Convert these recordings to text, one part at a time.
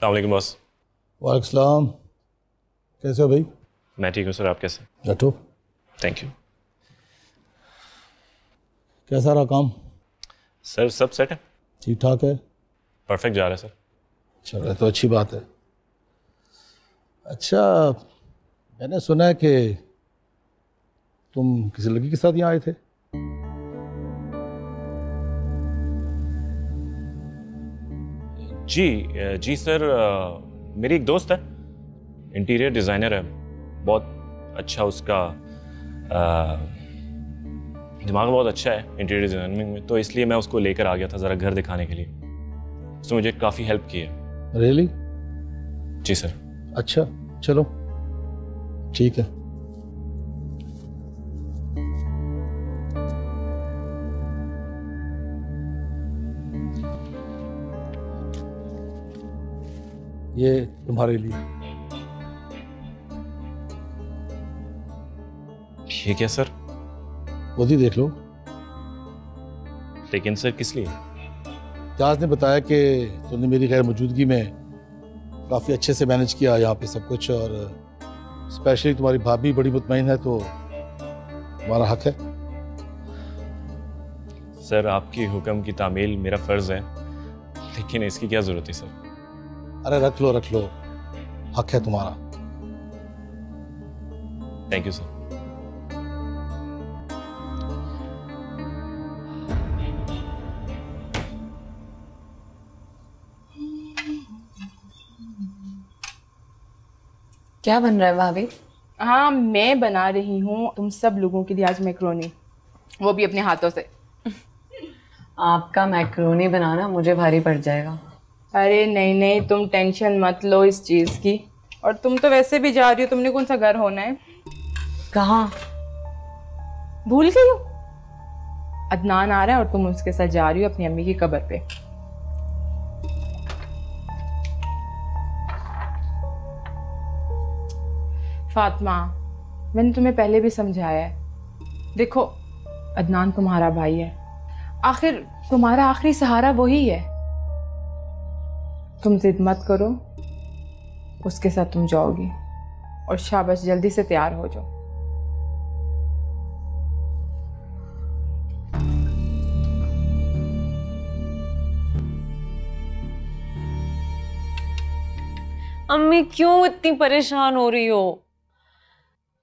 अस्सलाम वालेकुम बॉस। वालेकुम सलाम। कैसे हो भाई? मैं ठीक हूँ सर, आप कैसे? बैठो। थैंक यू कैसा रहा काम? सर। सब सेट है, ठीक ठाक है? परफेक्ट जा रहा है सर। चल रहा है तो अच्छी बात है। अच्छा, मैंने सुना है कि तुम किसी लड़की के साथ यहाँ आए थे। जी सर, मेरी एक दोस्त है, इंटीरियर डिज़ाइनर है, बहुत अच्छा उसका दिमाग बहुत अच्छा है इंटीरियर डिज़ाइनिंग में, तो इसलिए मैं उसको लेकर आ गया था ज़रा घर दिखाने के लिए। उसने मुझे काफ़ी हेल्प की है। रियली? जी सर। अच्छा चलो ठीक है। ये तुम्हारे लिए। ये क्या सर? खुद ही देख लो। लेकिन सर किस लिए? जहाज ने बताया कि तुमने मेरी गैर मौजूदगी में काफ़ी अच्छे से मैनेज किया यहाँ पे सब कुछ, और स्पेशली तुम्हारी भाभी बड़ी मुतमईन है, तो तुम्हारा हक है। सर आपकी हुक्म की तामील मेरा फ़र्ज़ है, लेकिन इसकी क्या ज़रूरत है सर? अरे रख लो, हक है तुम्हारा। Thank you sir. क्या बन रहा है भाभी? हाँ, मैं बना रही हूँ तुम सब लोगों के लिए आज मैक्रोनी, वो भी अपने हाथों से। आपका मैक्रोनी बनाना मुझे भारी पड़ जाएगा। अरे नहीं, तुम टेंशन मत लो इस चीज़ की। और तुम तो वैसे भी जा रही हो, तुमने कौन सा घर होना है? कहाँ? भूल गई हो? अदनान आ रहा है और तुम उसके साथ जा रही हो अपनी अम्मी की कब्र पे। फातिमा, मैंने तुम्हें पहले भी समझाया है, देखो अदनान तुम्हारा भाई है, आखिर तुम्हारा आखिरी सहारा वही है। तुम जिद मत करो, उसके साथ तुम जाओगी, और शाबाश जल्दी से तैयार हो जाओ। अम्मी क्यों इतनी परेशान हो रही हो?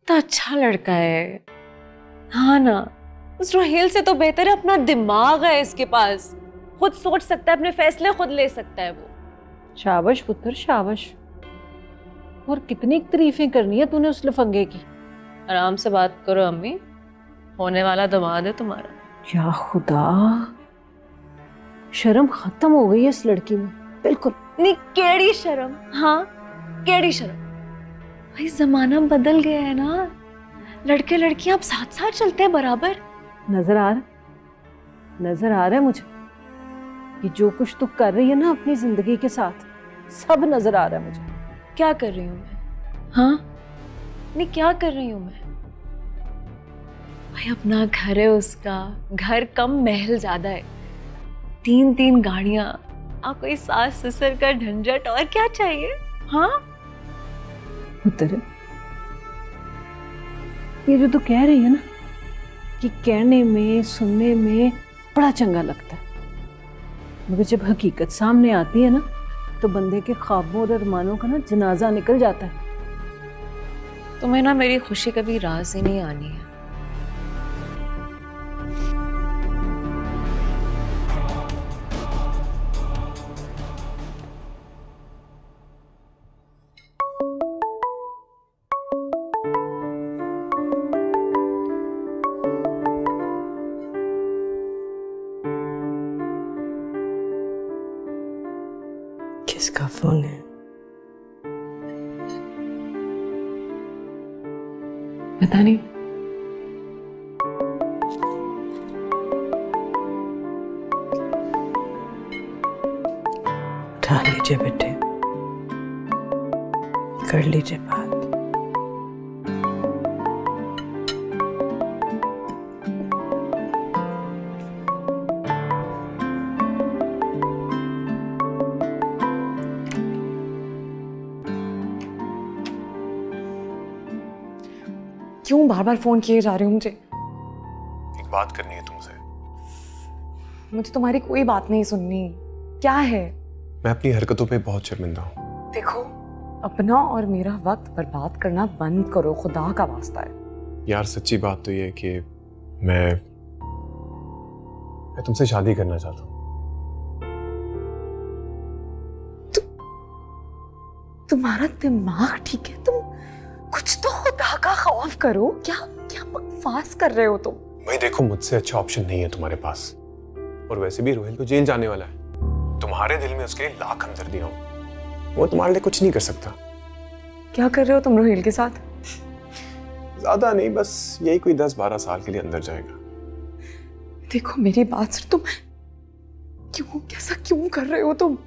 इतना अच्छा लड़का है। हाँ ना, उस रोहेल से तो बेहतर है, अपना दिमाग है इसके पास, खुद सोच सकता है, अपने फैसले खुद ले सकता है वो। शाबाश पुत्र शाबाश। और कितनी तारीफें करनी है तूने उस लफंगे की। आराम से बात करो अम्मी, होने वाला दामाद है तुम्हारा। या खुदा, शर्म खत्म हो गई है इस लड़की में बिल्कुल। नहीं, केड़ी शर्म? हाँ, केड़ी शर्म? भाई जमाना बदल गया है ना, लड़के लड़कियां अब साथ साथ चलते हैं बराबर। नजर आ रहा है मुझे कि जो कुछ तू कर रही है ना अपनी जिंदगी के साथ, सब नजर आ रहा है मुझे। क्या कर रही हूँ मैं? हाँ नहीं, क्या कर रही हूँ मैं? भाई अपना घर है उसका, घर कम महल ज्यादा है, 3 गाड़ियां, आप कोई सास ससुर का झंझट, और क्या चाहिए? हाँ पुत्र, ये जो तू कह रही है ना कि कहने में सुनने में बड़ा चंगा लगता है, मगर जब हकीकत सामने आती है ना तो बंदे के ख्वाबों और अरमानों का ना जनाजा निकल जाता है। तुम्हें ना मेरी खुशी कभी राज ही नहीं आनी है। किसका फोन है? पता नहीं। उठा लीजिए बेटे, कर लीजिए बात। क्यों बार बार फोन किए जा रहे हो मुझे? एक बात करनी है तुमसे। मुझे तुम्हारी कोई बात नहीं सुननी। क्या है? मैं अपनी हरकतों पे बहुत शर्मिंदा हूँ। देखो, अपना और मेरा वक्त बर्बाद करना बंद करो, खुदा का वास्ता है। यार सच्ची बात तो ये है कि मैं तुमसे शादी करना चाहता हूँ। तुम्हारा दिमाग ठीक है? तुम कुछ तो खुदा का खौफ करो। क्या क्या बकवास कर रहे हो तुम? भाई देखो, मुझसे अच्छा ऑप्शन नहीं है तुम्हारे पास, और वैसे भी रोहिल तो जेल जाने वाला है। तुम्हारे दिल में उसके लिए लाख हमदर्दियां हो, वो तुम्हारे लिए कुछ नहीं कर सकता। क्या कर रहे हो तुम रोहिल के साथ? ज्यादा नहीं, बस यही कोई 10-12 साल के लिए अंदर जाएगा। देखो मेरी बात सुन, तुम क्यों कैसा क्यों कर रहे हो तुम?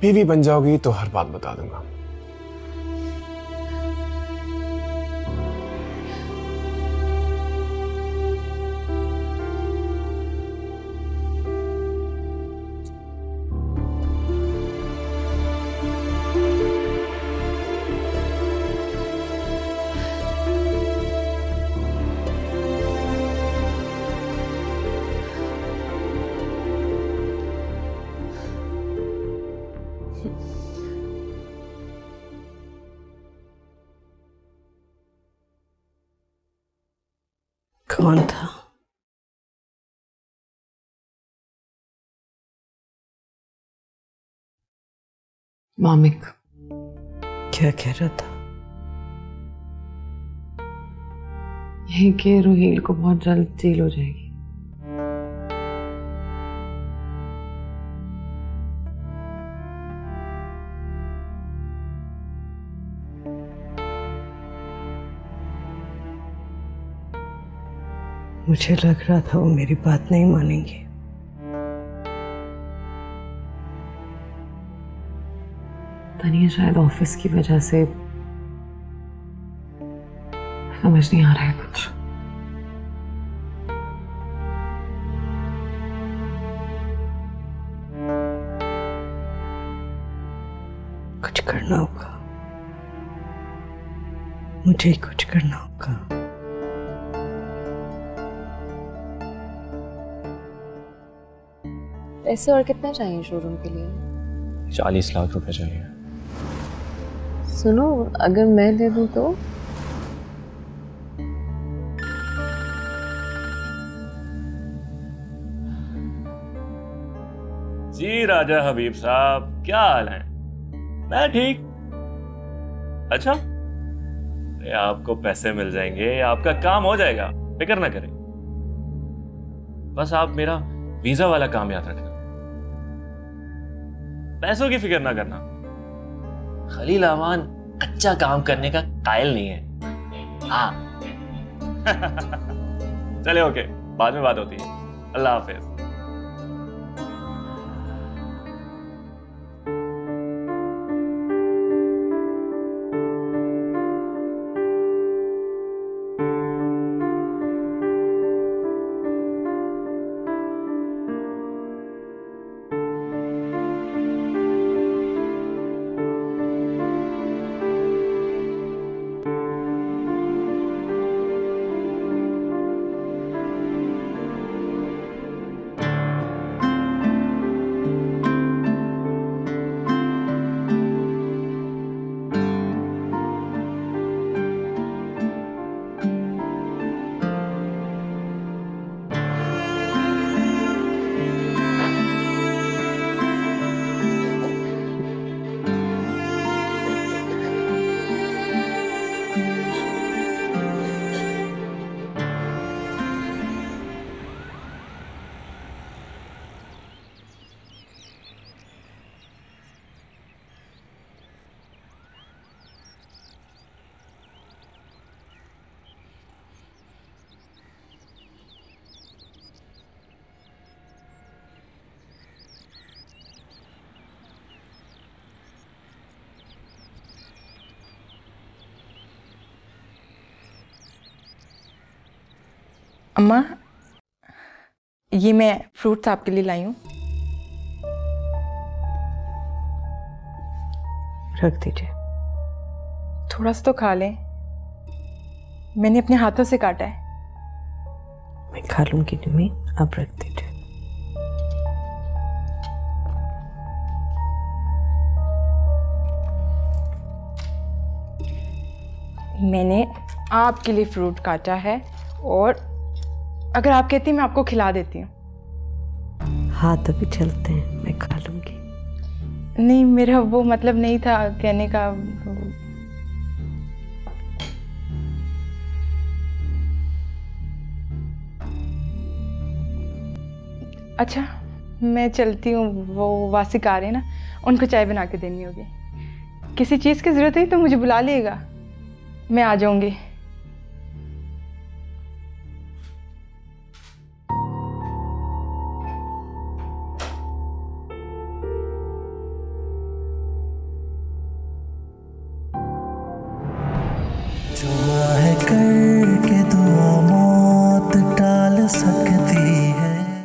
बीवी बन जाओगी तो हर बात बता दूंगा। कौन था? मामिक। क्या कह रहा था? यही कि रोहिल को बहुत जल्द जेल हो जाएगी। मुझे लग रहा था वो मेरी बात नहीं मानेंगे। पता नहीं, शायद ऑफिस की वजह से समझ नहीं आ रहा है कुछ। कुछ करना होगा, मुझे ही कुछ करना होगा। पैसे और कितना चाहिए शोरूम के लिए? 40 लाख रुपए चाहिए। सुनो, अगर मैं दे दूं तो? जी राजा हबीब साहब, क्या हाल है? मैं ठीक। अच्छा, अरे आपको पैसे मिल जाएंगे, आपका काम हो जाएगा, फिक्र ना करें। बस आप मेरा वीजा वाला काम याद रखना, पैसों की फिक्र ना करना। खलील अमान अच्छा काम करने का कायल नहीं है। हाँ चले, ओके, बाद में बात होती है। अल्लाह हाफिज। अम्मा, ये मैं फ्रूट्स आपके लिए लाई हूँ। रख दीजिए। थोड़ा सा तो खा लें। मैंने अपने हाथों से काटा है। मैं खा लूंगी निमी, आप रख दीजिए। मैंने आपके लिए फ्रूट काटा है और अगर आप कहती मैं आपको खिला देती हूँ। हाथ अभी चलते हैं, मैं खा लूंगी। नहीं, मेरा वो मतलब नहीं था कहने का। अच्छा, मैं चलती हूँ, वो वासिक आ रहे हैं ना, उनको चाय बना के देनी होगी। किसी चीज़ की ज़रूरत है तो मुझे बुला लिएगा, मैं आ जाऊंगी। जुमा है कर